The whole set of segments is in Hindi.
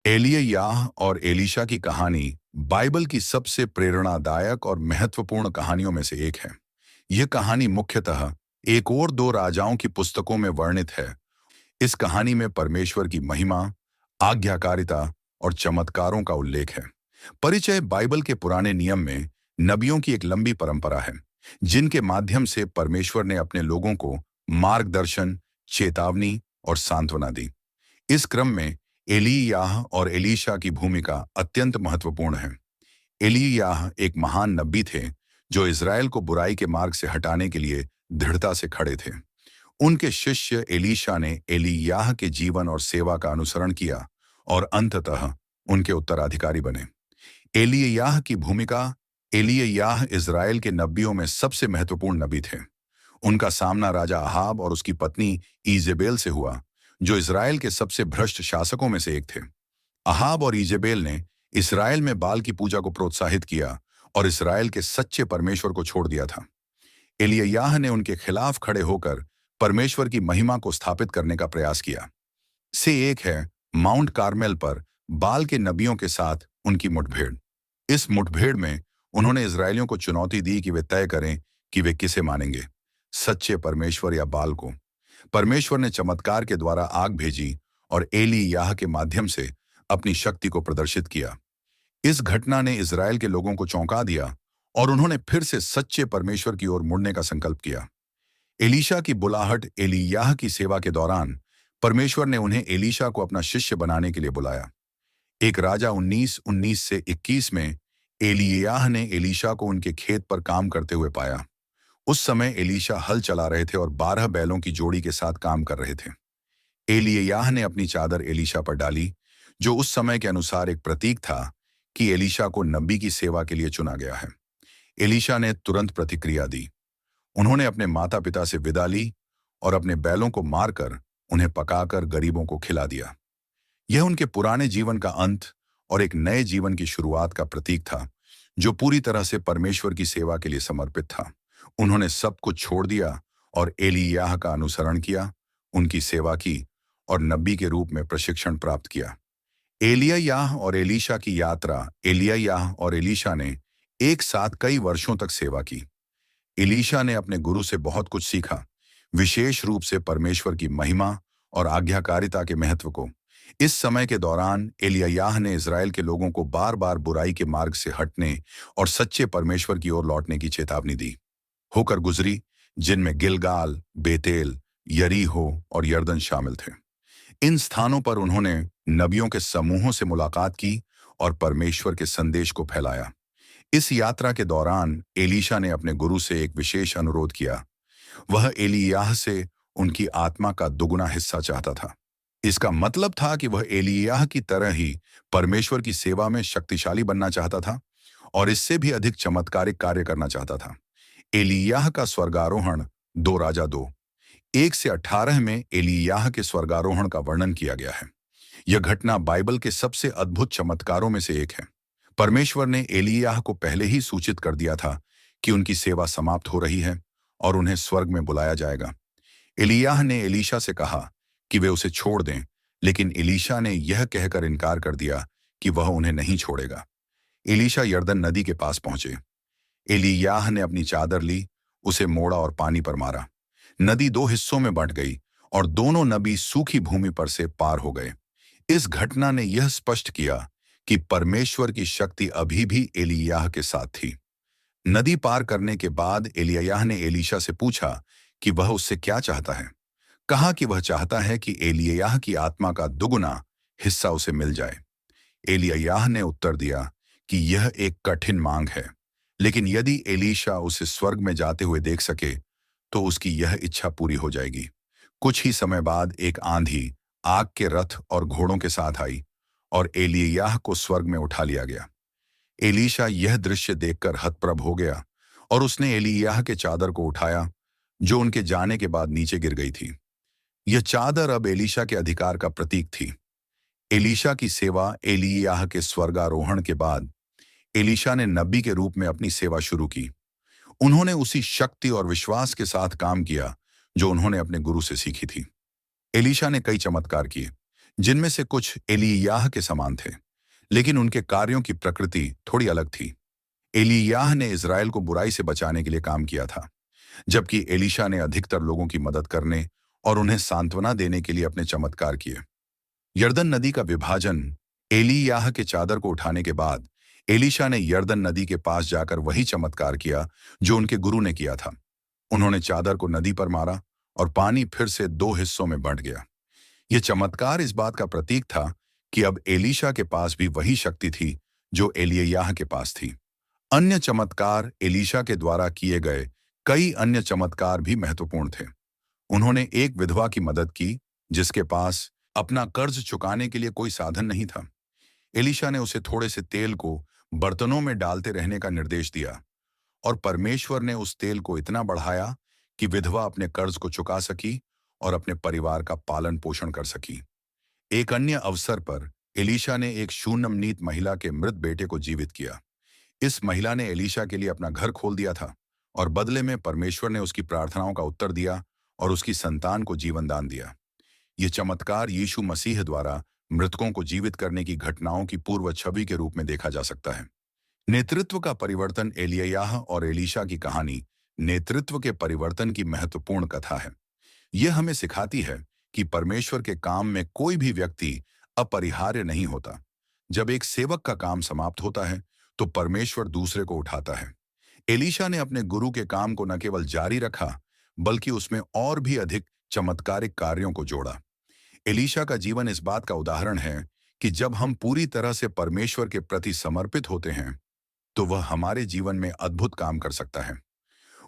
एलिय्याह और एलीशा की कहानी बाइबल की सबसे प्रेरणादायक और महत्वपूर्ण कहानियों में से एक है। यह कहानी मुख्यतः एक और दो राजाओं की पुस्तकों में वर्णित है। इस कहानी में परमेश्वर की महिमा, आज्ञाकारिता और चमत्कारों का उल्लेख है। परिचय बाइबल के पुराने नियम में नबियों की एक लंबी परंपरा है, जिनके माध्यम से परमेश्वर ने अपने लोगों को मार्गदर्शन, चेतावनी और सांत्वना दी। इस क्रम में एलीयाह और एलीशा की भूमिका अत्यंत महत्वपूर्ण है। एलीयाह एक महान नबी थे, जो इज़राइल को बुराई के मार्ग से हटाने के लिए दृढ़ता से खड़े थे। उनके शिष्य एलीशा ने एलीयाह के जीवन और सेवा का अनुसरण किया और अंततः उनके उत्तराधिकारी बने। एलीयाह की भूमिका एलीयाह इज़राइल के नबियों में सबसे महत्वपूर्ण नबी थे। उनका सामना राजा अहाब और उसकी पत्नी ईजेबेल से हुआ, जो इज़राइल के सबसे भ्रष्ट शासकों में से एक थे। अहाब और ईजेबेल ने इज़राइल में बाल की पूजा को प्रोत्साहित किया और इज़राइल के सच्चे परमेश्वर को छोड़ दिया था। एलिय्याह ने उनके खिलाफ खड़े होकर परमेश्वर की महिमा को स्थापित करने का प्रयास किया। से एक है माउंट कार्मेल पर बाल के नबियों के साथ उनकी मुठभेड़। इस मुठभेड़ में उन्होंने इज़राइलियों को चुनौती दी कि वे तय करें कि वे किसे मानेंगे, सच्चे परमेश्वर या बाल को। परमेश्वर ने चमत्कार के द्वारा आग भेजी और एलीयाह के माध्यम से अपनी शक्ति को प्रदर्शित किया। इस घटना ने इज़राइल के लोगों को चौंका दिया और उन्होंने फिर से सच्चे परमेश्वर की ओर मुड़ने का संकल्प किया। एलीशा की बुलाहट एलीयाह की सेवा के दौरान परमेश्वर ने उन्हें एलीशा को अपना शिष्य बनाने के लिए बुलाया। एक राजा 19:19 से 21 में एलीयाह ने एलीशा को उनके खेत पर काम करते हुए पाया। उस समय एलीशा हल चला रहे थे और 12 बैलों की जोड़ी के साथ काम कर रहे थे। एलिय्याह ने अपनी चादर एलीशा पर डाली, जो उस समय के अनुसार एक प्रतीक था कि एलीशा को नबी की सेवा के लिए चुना गया है। एलीशा ने तुरंत प्रतिक्रिया दी। उन्होंने अपने माता पिता से विदा ली और अपने बैलों को मारकर उन्हें पकाकर गरीबों को खिला दिया। यह उनके पुराने जीवन का अंत और एक नए जीवन की शुरुआत का प्रतीक था, जो पूरी तरह से परमेश्वर की सेवा के लिए समर्पित था। उन्होंने सब कुछ छोड़ दिया और एलीयाह का अनुसरण किया, उनकी सेवा की और नबी के रूप में प्रशिक्षण प्राप्त किया। एलिय्याह और एलीशा की यात्रा एलिय्याह और एलीशा ने एक साथ कई वर्षों तक सेवा की। एलीशा ने अपने गुरु से बहुत कुछ सीखा, विशेष रूप से परमेश्वर की महिमा और आज्ञाकारिता के महत्व को। इस समय के दौरान एलिय्याह ने इज़राइल के लोगों को बार बार बुराई के मार्ग से हटने और सच्चे परमेश्वर की ओर लौटने की चेतावनी दी होकर गुजरी, जिनमें गिलगाल, बेतेल, यरीहो और यरदन शामिल थे। इन स्थानों पर उन्होंने नबियों के समूहों से मुलाकात की और परमेश्वर के संदेश को फैलाया। इस यात्रा के दौरान एलीशा ने अपने गुरु से एक विशेष अनुरोध किया। वह एलीयाह से उनकी आत्मा का दुगुना हिस्सा चाहता था। इसका मतलब था कि वह एलीयाह की तरह ही परमेश्वर की सेवा में शक्तिशाली बनना चाहता था और इससे भी अधिक चमत्कारिक कार्य करना चाहता था। एलीयाह का स्वर्गारोहण 2 राजा 2:1-18 में एलीयाह के स्वर्गारोहण का वर्णन किया गया है। यह घटना बाइबल के सबसे अद्भुत चमत्कारों में से एक है। परमेश्वर ने एलीयाह को पहले ही सूचित कर दिया था कि उनकी सेवा समाप्त हो रही है और उन्हें स्वर्ग में बुलाया जाएगा। एलीयाह ने एलीशा से कहा कि वे उसे छोड़ दें, लेकिन एलीशा ने यह कहकर इनकार कर दिया कि वह उन्हें नहीं छोड़ेगा। एलीशा यरदन नदी के पास पहुंचे। एलीयाह ने अपनी चादर ली, उसे मोड़ा और पानी पर मारा। नदी 2 हिस्सों में बंट गई और दोनों नबी सूखी भूमि पर से पार हो गए। इस घटना ने यह स्पष्ट किया कि परमेश्वर की शक्ति अभी भी एलीयाह के साथ थी। नदी पार करने के बाद एलीयाह ने एलीशा से पूछा कि वह उससे क्या चाहता है। कहा कि वह चाहता है कि एलीयाह की आत्मा का दुगुना हिस्सा उसे मिल जाए। एलीयाह ने उत्तर दिया कि यह एक कठिन मांग है, लेकिन यदि एलीशा उसे स्वर्ग में जाते हुए देख सके तो उसकी यह इच्छा पूरी हो जाएगी। कुछ ही समय बाद एक आंधी आग के रथ और घोड़ों के साथ आई और एलीयाह को स्वर्ग में उठा लिया गया। एलीशा यह दृश्य देखकर हतप्रभ हो गया और उसने एलीयाह के चादर को उठाया, जो उनके जाने के बाद नीचे गिर गई थी। यह चादर अब एलीशा के अधिकार का प्रतीक थी। एलीशा की सेवा एलीयाह के स्वर्गारोहण के बाद एलीशा ने नबी के रूप में अपनी सेवा शुरू की। उन्होंने उसी शक्ति और विश्वास के साथ काम किया जो उन्होंने अपने गुरु से सीखी थी। एलीशा ने कई चमत्कार किए, जिनमें से कुछ एलियाह के समान थे, लेकिन उनके कार्यों की प्रकृति थोड़ी अलग थी। एलियाह ने इज़राइल को बुराई से बचाने के लिए काम किया था, जबकि एलीशा ने अधिकतर लोगों की मदद करने और उन्हें सांत्वना देने के लिए अपने चमत्कार किए। यरदन नदी का विभाजन एलियाह के चादर को उठाने के बाद एलीशा ने यरदन नदी के पास जाकर वही चमत्कार किया जो उनके गुरु ने किया था। उन्होंने चादर को नदी पर मारा और पानी फिर से दो हिस्सों में बंट गया। यह चमत्कार इस बात का प्रतीक था कि अब एलीशा के पास भी वही शक्ति थी जो एलिय्याह के पास थी। अन्य चमत्कार एलीशा के द्वारा किए गए कई अन्य चमत्कार भी महत्वपूर्ण थे। उन्होंने एक विधवा की मदद की जिसके पास अपना कर्ज चुकाने के लिए कोई साधन नहीं था। एलीशा ने उसे थोड़े से तेल को बर्तनों में डालते रहने का निर्देश दिया और परमेश्वर ने उस तेल को इतना बढ़ाया कि विधवा अपने कर्ज को चुका सकी और अपने परिवार का पालन पोषण कर सकी। एक अन्य अवसर पर एलीशा ने एक शून्यमनीत महिला के मृत बेटे को जीवित किया। इस महिला ने एलीशा के लिए अपना घर खोल दिया था और बदले में परमेश्वर ने उसकी प्रार्थनाओं का उत्तर दिया और उसकी संतान को जीवन दान दिया। ये चमत्कार यीशु मसीह द्वारा मृतकों को जीवित करने की घटनाओं की पूर्व छवि के रूप में देखा जा सकता है। नेतृत्व का परिवर्तन एलिय्याह और एलीशा की कहानी नेतृत्व के परिवर्तन की महत्वपूर्ण कथा है। यह हमें सिखाती है कि परमेश्वर के काम में कोई भी व्यक्ति अपरिहार्य नहीं होता। जब एक सेवक का काम समाप्त होता है तो परमेश्वर दूसरे को उठाता है। एलीशा ने अपने गुरु के काम को न केवल जारी रखा बल्कि उसमें और भी अधिक चमत्कारिक कार्यों को जोड़ा। एलीशा का जीवन इस बात का उदाहरण है कि जब हम पूरी तरह से परमेश्वर के प्रति समर्पित होते हैं तो वह हमारे जीवन में अद्भुत काम कर सकता है।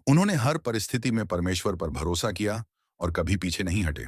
उन्होंने हर परिस्थिति में परमेश्वर पर भरोसा किया और कभी पीछे नहीं हटे।